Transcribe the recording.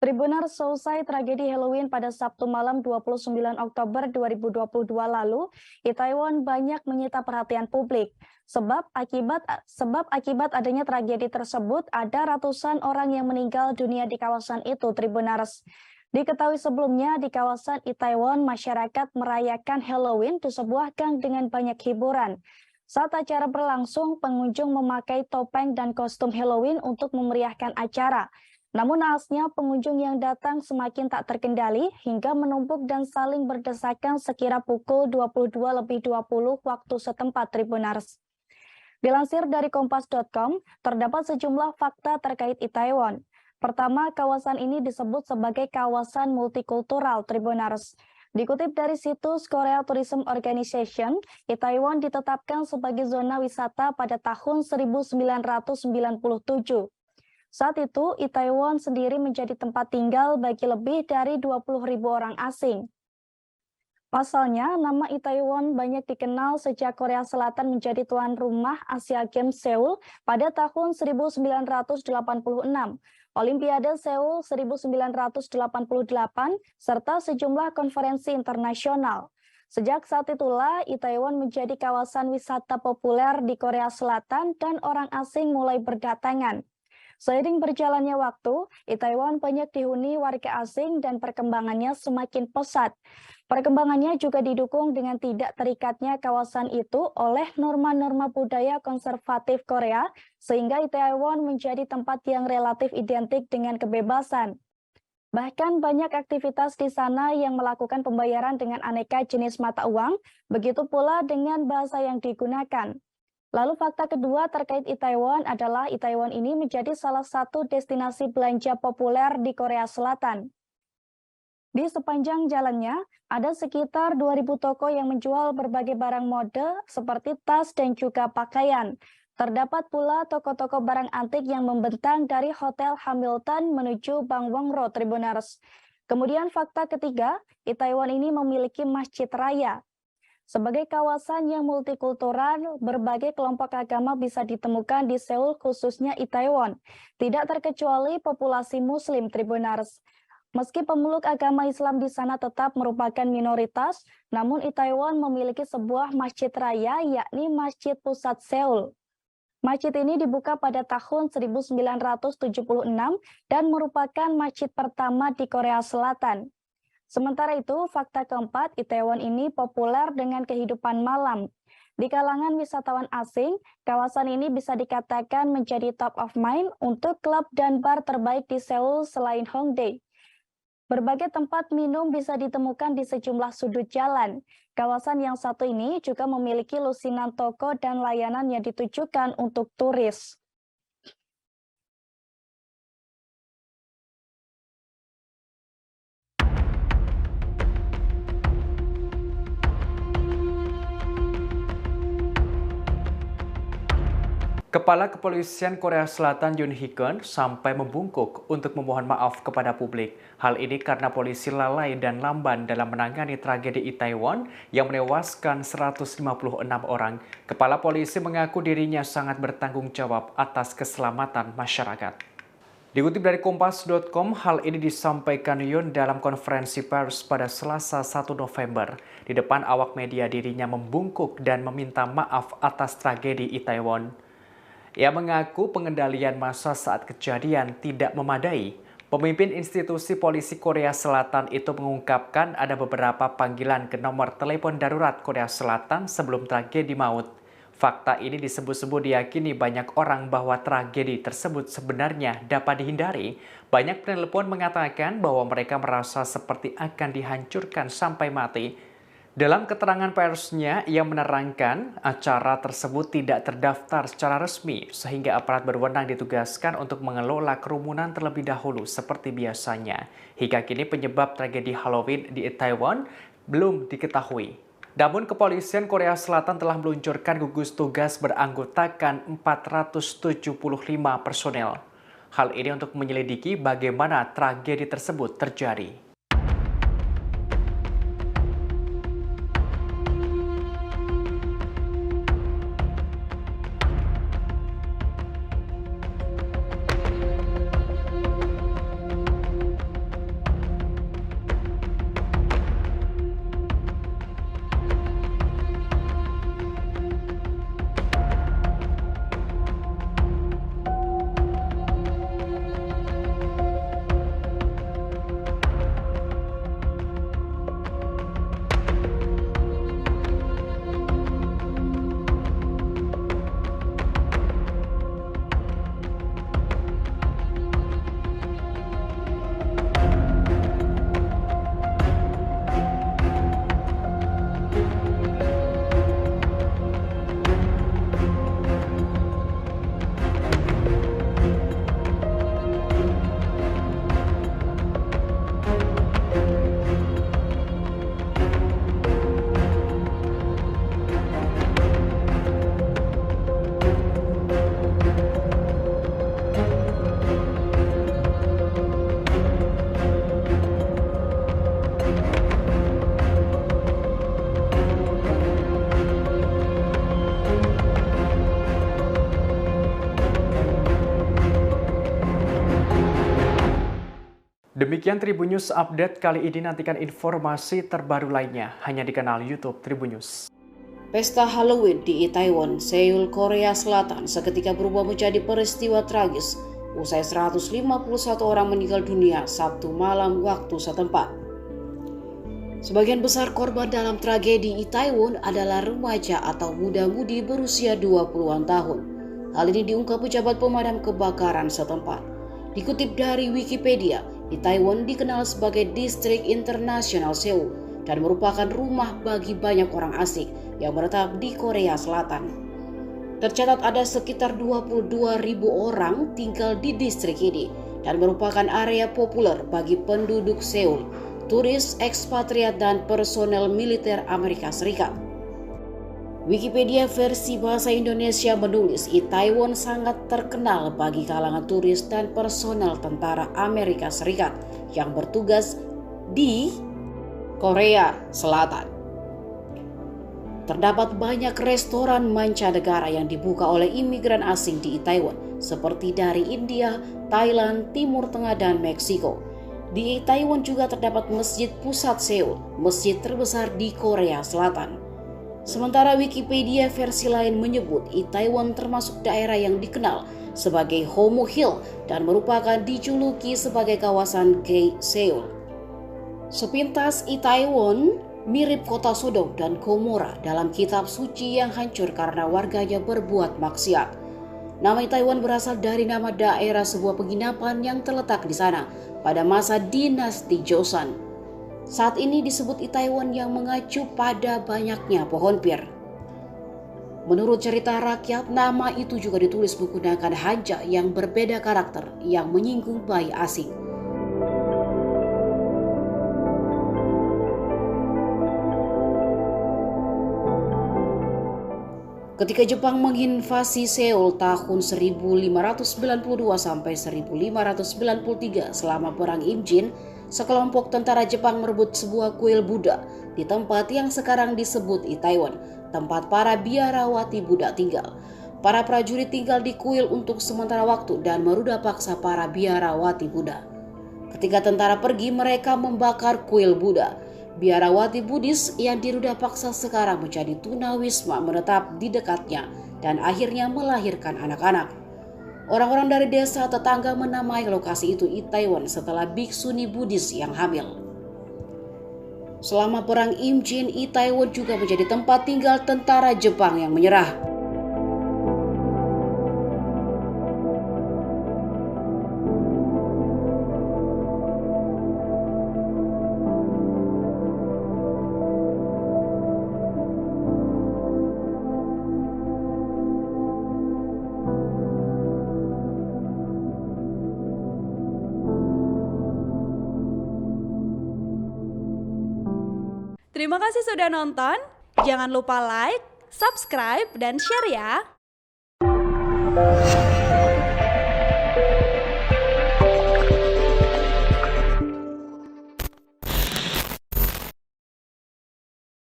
Tribuners, selesai tragedi Halloween pada Sabtu malam 29 Oktober 2022 lalu, Itaewon banyak menyita perhatian publik. Sebab akibat adanya tragedi tersebut, ada ratusan orang yang meninggal dunia di kawasan itu, Tribuners. Diketahui sebelumnya, di kawasan Itaewon, masyarakat merayakan Halloween di sebuah gang dengan banyak hiburan. Saat acara berlangsung, pengunjung memakai topeng dan kostum Halloween untuk memeriahkan acara. Namun naasnya pengunjung yang datang semakin tak terkendali hingga menumpuk dan saling berdesakan sekira pukul 22.20 waktu setempat, Tribuners. Dilansir dari Kompas.com, terdapat sejumlah fakta terkait Itaewon. Pertama, kawasan ini disebut sebagai kawasan multikultural, Tribuners. Dikutip dari situs Korea Tourism Organization, Itaewon ditetapkan sebagai zona wisata pada tahun 1997. Saat itu, Itaewon sendiri menjadi tempat tinggal bagi lebih dari 20.000 orang asing. Pasalnya, nama Itaewon banyak dikenal sejak Korea Selatan menjadi tuan rumah Asia Games Seoul pada tahun 1986, Olimpiade Seoul 1988, serta sejumlah konferensi internasional. Sejak saat itulah, Itaewon menjadi kawasan wisata populer di Korea Selatan dan orang asing mulai berdatangan. Seiring berjalannya waktu, Itaewon banyak dihuni warga asing dan perkembangannya semakin pesat. Perkembangannya juga didukung dengan tidak terikatnya kawasan itu oleh norma-norma budaya konservatif Korea, sehingga Itaewon menjadi tempat yang relatif identik dengan kebebasan. Bahkan banyak aktivitas di sana yang melakukan pembayaran dengan aneka jenis mata uang, begitu pula dengan bahasa yang digunakan. Lalu fakta kedua terkait Itaewon adalah Itaewon ini menjadi salah satu destinasi belanja populer di Korea Selatan. Di sepanjang jalannya, ada sekitar 2.000 toko yang menjual berbagai barang mode seperti tas dan juga pakaian. Terdapat pula toko-toko barang antik yang membentang dari Hotel Hamilton menuju Bangwon Road, Tribuners. Kemudian fakta ketiga, Itaewon ini memiliki masjid raya. Sebagai kawasan yang multikultural, berbagai kelompok agama bisa ditemukan di Seoul, khususnya Itaewon. Tidak terkecuali populasi Muslim, Tribuners. Meski pemeluk agama Islam di sana tetap merupakan minoritas, namun Itaewon memiliki sebuah masjid raya, yakni Masjid Pusat Seoul. Masjid ini dibuka pada tahun 1976 dan merupakan masjid pertama di Korea Selatan. Sementara itu, fakta keempat, Itaewon ini populer dengan kehidupan malam. Di kalangan wisatawan asing, kawasan ini bisa dikatakan menjadi top of mind untuk klub dan bar terbaik di Seoul selain Hongdae. Berbagai tempat minum bisa ditemukan di sejumlah sudut jalan. Kawasan yang satu ini juga memiliki lusinan toko dan layanan yang ditujukan untuk turis. Kepala Kepolisian Korea Selatan Yoon Hee-keun sampai membungkuk untuk memohon maaf kepada publik. Hal ini karena polisi lalai dan lamban dalam menangani tragedi Itaewon yang menewaskan 156 orang. Kepala polisi mengaku dirinya sangat bertanggung jawab atas keselamatan masyarakat. Dikutip dari Kompas.com, hal ini disampaikan Yoon dalam konferensi pers pada Selasa 1 November. Di depan awak media dirinya membungkuk dan meminta maaf atas tragedi Itaewon. Ia mengaku pengendalian massa saat kejadian tidak memadai. Pemimpin institusi polisi Korea Selatan itu mengungkapkan ada beberapa panggilan ke nomor telepon darurat Korea Selatan sebelum tragedi maut. Fakta ini disebut-sebut diyakini banyak orang bahwa tragedi tersebut sebenarnya dapat dihindari. Banyak penelepon mengatakan bahwa mereka merasa seperti akan dihancurkan sampai mati. Dalam keterangan persnya, ia menerangkan acara tersebut tidak terdaftar secara resmi sehingga aparat berwenang ditugaskan untuk mengelola kerumunan terlebih dahulu seperti biasanya. Hingga kini penyebab tragedi Halloween di Itaewon belum diketahui. Namun kepolisian Korea Selatan telah meluncurkan gugus tugas beranggotakan 475 personel. Hal ini untuk menyelidiki bagaimana tragedi tersebut terjadi. Demikian Tribun News Update kali ini, nantikan informasi terbaru lainnya hanya di kanal YouTube Tribun News. Pesta Halloween di Itaewon, Seoul, Korea Selatan seketika berubah menjadi peristiwa tragis usai 151 orang meninggal dunia Sabtu malam waktu setempat. Sebagian besar korban dalam tragedi Itaewon adalah remaja atau muda-mudi berusia 20-an tahun. Hal ini diungkap pejabat pemadam kebakaran setempat. Dikutip dari Wikipedia, Itaewon dikenal sebagai distrik internasional Seoul dan merupakan rumah bagi banyak orang asing yang menetap di Korea Selatan. Tercatat ada sekitar 22.000 orang tinggal di distrik ini dan merupakan area populer bagi penduduk Seoul, turis, ekspatriat, dan personel militer Amerika Serikat. Wikipedia versi bahasa Indonesia menulis Itaewon sangat terkenal bagi kalangan turis dan personel tentara Amerika Serikat yang bertugas di Korea Selatan. Terdapat banyak restoran mancanegara yang dibuka oleh imigran asing di Itaewon, seperti dari India, Thailand, Timur Tengah, dan Meksiko. Di Itaewon juga terdapat Masjid Pusat Seoul, masjid terbesar di Korea Selatan. Sementara Wikipedia versi lain menyebut Itaewon termasuk daerah yang dikenal sebagai Homo Hill dan merupakan dijuluki sebagai kawasan gay Seoul. Sepintas Itaewon mirip kota Sodom dan Gomora dalam kitab suci yang hancur karena warganya berbuat maksiat. Nama Itaewon berasal dari nama daerah sebuah penginapan yang terletak di sana pada masa dinasti Joseon. Saat ini disebut Itaewon yang mengacu pada banyaknya pohon pir. Menurut cerita rakyat, nama itu juga ditulis menggunakan hanja yang berbeda karakter yang menyinggung bayi asing. Ketika Jepang menginvasi Seoul tahun 1592 sampai 1593 selama Perang Imjin, sekelompok tentara Jepang merebut sebuah kuil Buddha di tempat yang sekarang disebut Itaewon, tempat para biarawati Buddha tinggal. Para prajurit tinggal di kuil untuk sementara waktu dan meruda paksa para biarawati Buddha. Ketika tentara pergi, mereka membakar kuil Buddha. Biarawati Buddhis yang diruda paksa sekarang menjadi tunawisma menetap di dekatnya dan akhirnya melahirkan anak-anak. Orang-orang dari desa tetangga menamai lokasi itu Itaewon setelah biksuni Buddhis yang hamil. Selama Perang Imjin, Itaewon juga menjadi tempat tinggal tentara Jepang yang menyerah. Terima kasih sudah nonton. Jangan lupa like, subscribe, dan share ya.